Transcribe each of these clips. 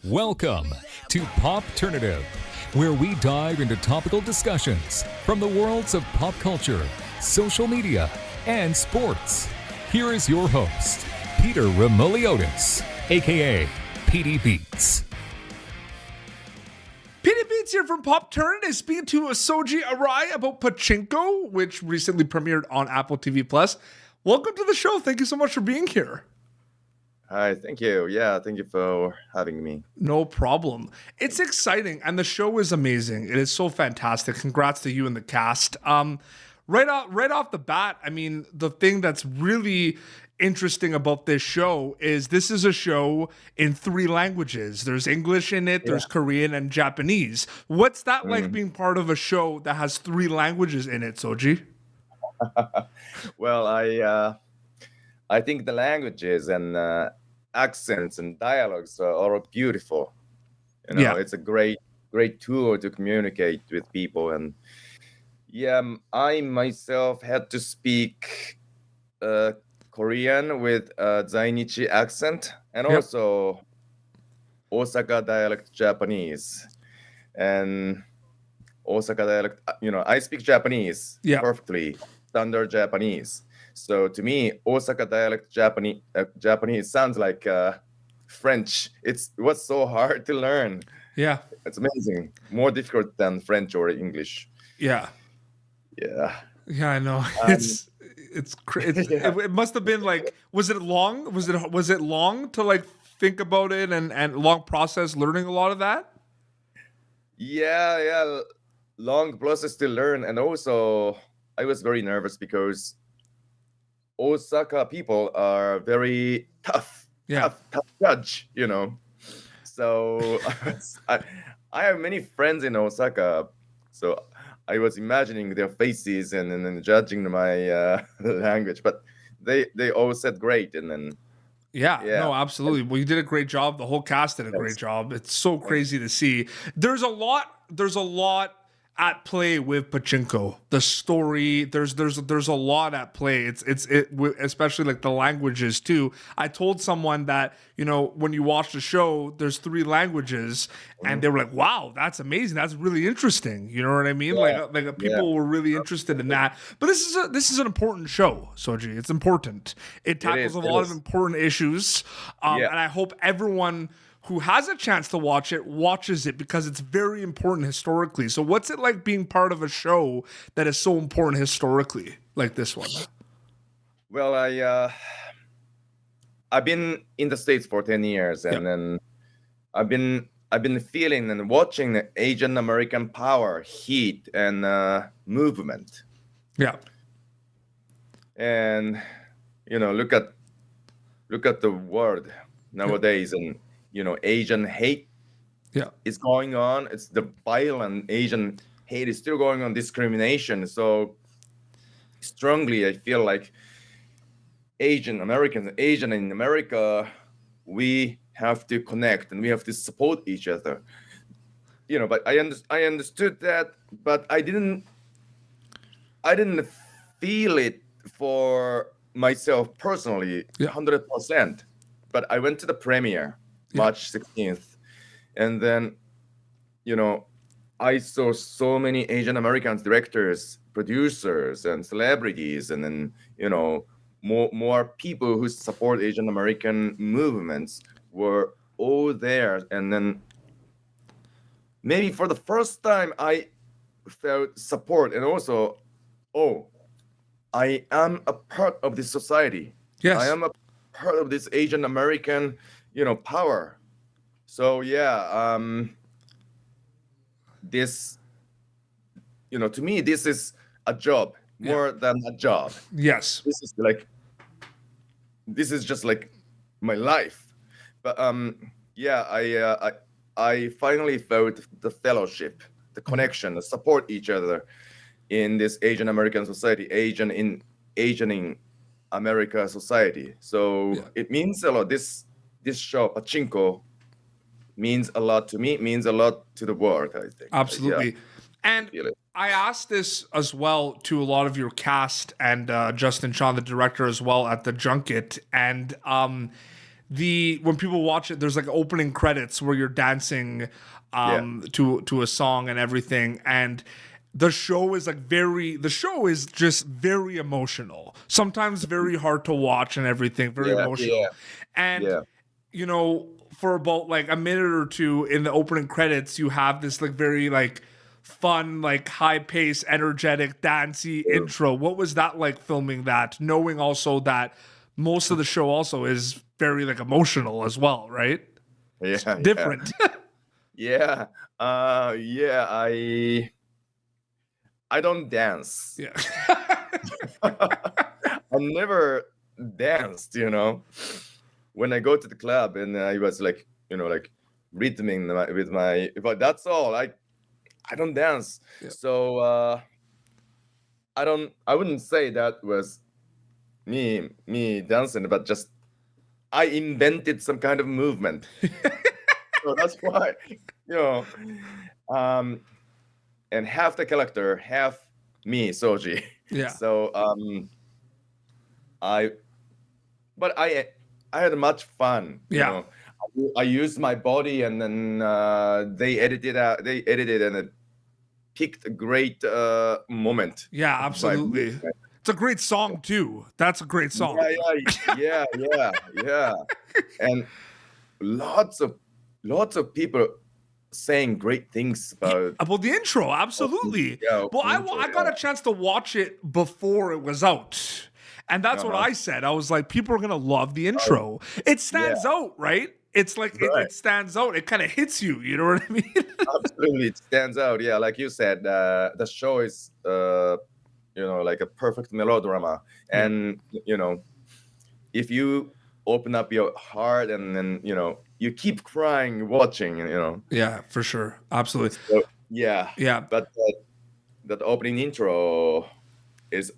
Welcome to Popternative, where we dive into topical discussions from the worlds of pop culture, social media, and sports. Here is your host, Peter Remoliotis, aka PD Beats. PD Beats here from Popternative, speaking to Soji Arai about Pachinko, which recently premiered on Apple TV+. Welcome to the show. Thank you so much for being here. Hi, thank you. Yeah, thank you for having me. No problem. It's exciting, and the show is amazing. It is so fantastic. Congrats to you and the cast. Right off the bat, I mean, the thing that's really interesting about this show is this is a show in 3 languages. There's English in it, there's Korean and Japanese. What's that like being part of a show that has 3 languages in it, Soji? Well, I think the languages and accents and dialogues are all beautiful. You know, it's a great tool to communicate with people. And I myself had to speak Korean with Zainichi accent and also Osaka dialect Japanese. And Osaka dialect, I speak Japanese perfectly, standard Japanese. So to me, Osaka dialect Japanese sounds like French. It was so hard to learn. Yeah. It's amazing. More difficult than French or English. Yeah. Yeah. Yeah, I know. It must have been like, was it long? Was it long to like think about it and long process learning a lot of that? Yeah. Long process to learn. And also I was very nervous because Osaka people are very tough judge, So I have many friends in Osaka, so I was imagining their faces and then judging my language, but they all said great, and then no, absolutely. Well, you did a great job. The whole cast did a great job. It's so crazy to see. There's a lot at play with Pachinko. The story, there's a lot at play. It's especially like the languages too. I told someone that, when you watch the show, there's 3 languages, and they were like, "Wow, that's amazing. That's really interesting." You know what I mean? Like people were really interested in that. But this is an important show, Soji. It's important. It tackles a lot of important issues, and I hope everyone who has a chance to watch it watches it, because it's very important historically. So what's it like being part of a show that is so important historically, like this one? Well, I've been in the States for 10 years, and then I've been feeling and watching the Asian American power, heat, and movement. Yeah. And look at the world nowadays, and Asian hate is going on. It's the violent Asian hate is still going on, discrimination. So strongly, I feel like Asian Americans, Asian in America, we have to connect and we have to support each other. But I understood that, but I didn't feel it for myself personally, 100%. But I went to the premiere March 16th. And then, I saw so many Asian Americans, directors, producers, and celebrities, and then, more people who support Asian American movements were all there. And then maybe for the first time, I felt support, and also, I am a part of this society. Yes. I am a part of this Asian American power. So this, to me, this is a job more than a job. Yes. This is just like my life. But I finally felt the fellowship, the connection, the support each other in this Asian American society, Asian in America society. So it means a lot. This show, Pachinko, means a lot to me, means a lot to the world, I think. Absolutely. And I asked this as well to a lot of your cast and Justin Chon, the director, as well, at the junket. And when people watch it, there's like opening credits where you're dancing to a song and everything, and the show is just very emotional, sometimes very hard to watch and everything, very emotional. And you know, for about like a minute or two in the opening credits, you have this like very like fun, like high paced, energetic, dancey intro. What was that like filming that, knowing also that most of the show also is very like emotional as well, right? It's different. I don't dance. Yeah. I never danced, you know. When I go to the club and I was like, you know, like rhythming with my, but that's all. I don't dance. Yeah. So I wouldn't say that was me dancing, but just I invented some kind of movement. So that's why, you know, and half the character, half me, Soji. Yeah. So I had much fun. You know? I used my body, and then they edited and it picked a great moment. Yeah, absolutely. It's a great song too. That's a great song. Yeah. And lots of people saying great things about the intro. Absolutely. Well, I got a chance to watch it before it was out. And that's what I said. I was like, people are going to love the intro. It stands out, right? It's like, it stands out. It kind of hits you. You know what I mean? Absolutely. It stands out. Yeah. Like you said, the show is, you know, like a perfect melodrama. And, you know, if you open up your heart and then, you know, you keep crying watching, you know. Yeah, for sure. Absolutely. So, yeah. But that opening intro is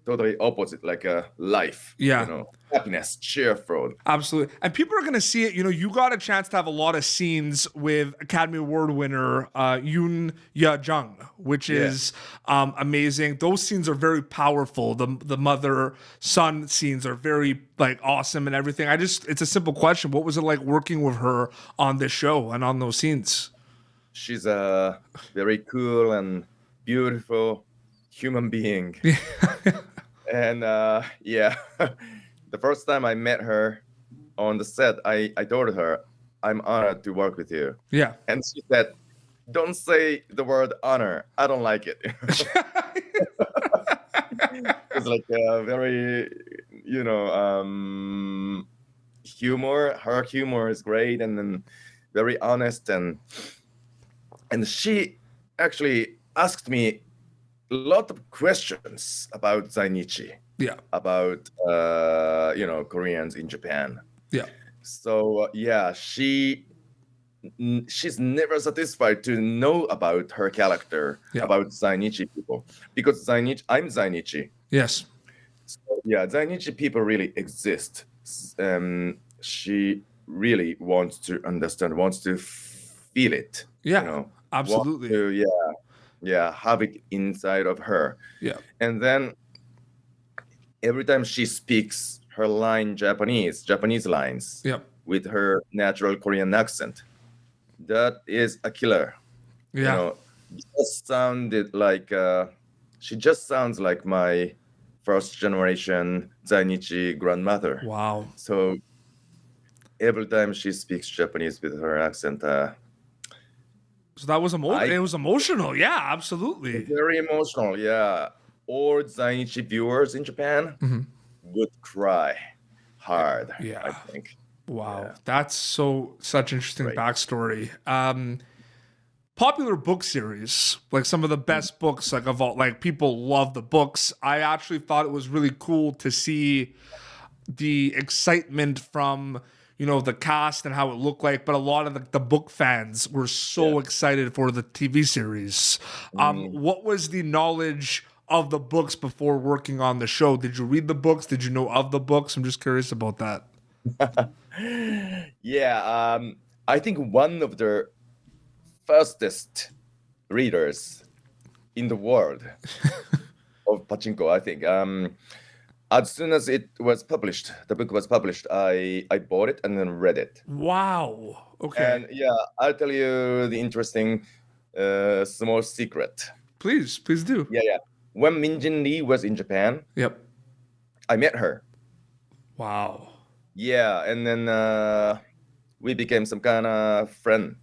totally opposite, like a life. Yeah. You know, happiness, cheerful. Absolutely. And people are going to see it. You know, you got a chance to have a lot of scenes with Academy Award winner Youn Jung, which is amazing. Those scenes are very powerful. The mother-son scenes are very like awesome and everything. It's a simple question. What was it like working with her on this show and on those scenes? She's a very cool and beautiful human being. And the first time I met her on the set, I told her, I'm honored to work with you. Yeah. And she said, don't say the word honor. I don't like it. It's like a very, you know, humor. Her humor is great and then very honest. And she actually asked me a lot of questions about Zainichi. Yeah. About, you know, Koreans in Japan. Yeah. So, she's never satisfied to know about her character, about Zainichi people. Because I'm Zainichi. Yes. So, Zainichi people really exist. She really wants to understand, wants to feel it. Yeah, you know, absolutely. Have it inside of her. Yeah. And then every time she speaks her Japanese lines with her natural Korean accent, that is a killer. Yeah. You know, she just sounds like my first generation Zainichi grandmother. Wow. So every time she speaks Japanese with her accent, so that was it was emotional. Yeah, absolutely. Very emotional. Yeah. All Zainichi viewers in Japan would cry hard. Yeah. I think. Wow. Yeah. That's such interesting backstory. Popular book series, like some of the best books, like of all, like people love the books. I actually thought it was really cool to see the excitement from, you know, the cast and how it looked like, but a lot of the book fans were so excited for the TV series. What was the knowledge of the books before working on the show? Did you read the books? Did you know of the books? I'm just curious about that. I think one of the fastest readers in the world of Pachinko, I think. as soon as it was published, the book was published, I bought it and then read it. Wow. Okay. And yeah, I'll tell you the interesting small secret. Please do. Yeah. When Min Lee was in Japan, Yep. I met her. Wow. Yeah, and then we became some kind of friend.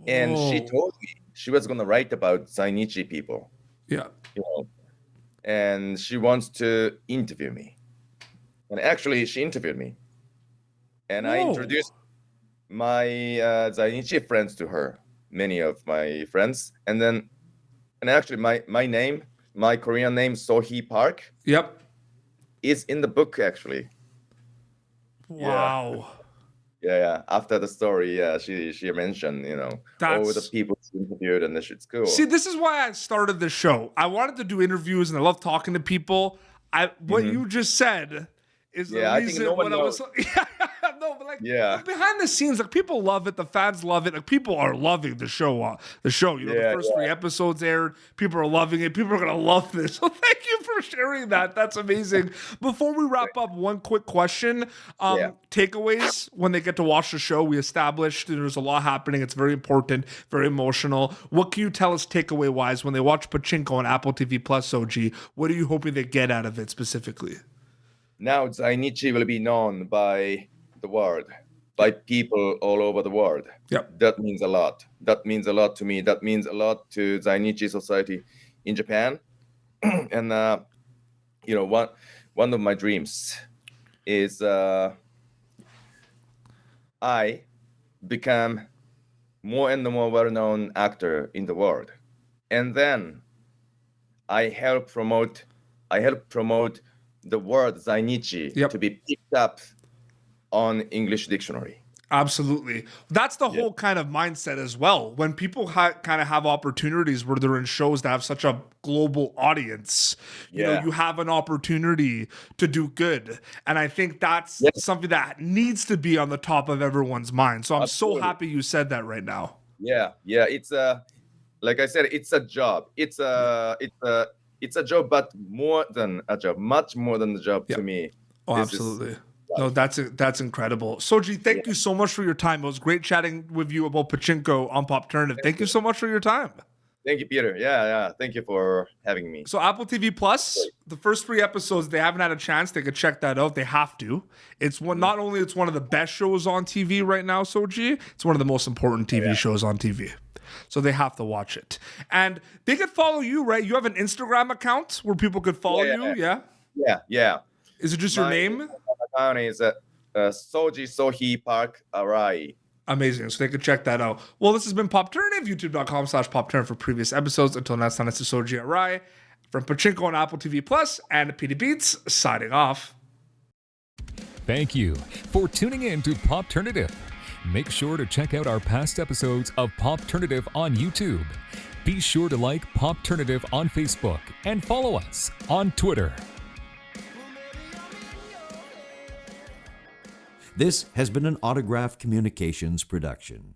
And she told me she was gonna write about Zainichi people. Yeah. And she wants to interview me. And actually, she interviewed me. And I introduced my Zainichi friends to her, many of my friends. And actually, my name, my Korean name, Sohi Park. Yep. Is in the book, actually. Wow. Yeah. After the story, she mentioned, all the people she interviewed, and it's cool. See, this is why I started the show. I wanted to do interviews, and I love talking to people. What you just said is the reason I think no one knows. No, but like behind the scenes, like people love it, the fans love it, like people are loving the show. The first 3 episodes aired, people are loving it. People are gonna love this. So thank you for sharing that. That's amazing. Before we wrap up, one quick question: takeaways when they get to watch the show. We established there's a lot happening. It's very important, very emotional. What can you tell us takeaway wise when they watch Pachinko on Apple TV Plus, Soji? What are you hoping they get out of it specifically? Now Zainichi will be known by the world, by people all over the world. Yep. That means a lot. That means a lot to me. That means a lot to Zainichi society in Japan. And one of my dreams is I become more and more well-known actor in the world, and then I help promote the word Zainichi to be picked up on English dictionary. Absolutely. That's the whole kind of mindset as well. When people kind of have opportunities where they're in shows that have such a global audience, you know, you have an opportunity to do good. And I think that's something that needs to be on the top of everyone's mind. So I'm so happy you said that right now. Yeah. It's like I said, it's a job. It's a job, but more than a job, much more than a job to me. Oh, absolutely. No, that's incredible. Soji, thank you so much for your time. It was great chatting with you about Pachinko on Popternative. Thank you so much for your time. Thank you, Peter. Yeah. Thank you for having me. So Apple TV Plus, the first 3 episodes, they haven't had a chance. They could check that out. They have to. It's not only it's one of the best shows on TV right now, Soji, it's one of the most important TV shows on TV. So they have to watch it. And they could follow you, right? You have an Instagram account where people could follow you, Yeah. Is it just your name? My account is Soji Park Arai. Amazing. So they could check that out. Well, this has been Popternative, youtube.com/Popternative for previous episodes. Until next time, it's Soji Arai from Pachinko on Apple TV Plus and PD Beats signing off. Thank you for tuning in to Popternative. Make sure to check out our past episodes of Popternative on YouTube. Be sure to like Popternative on Facebook and follow us on Twitter. This has been an Autograph Communications production.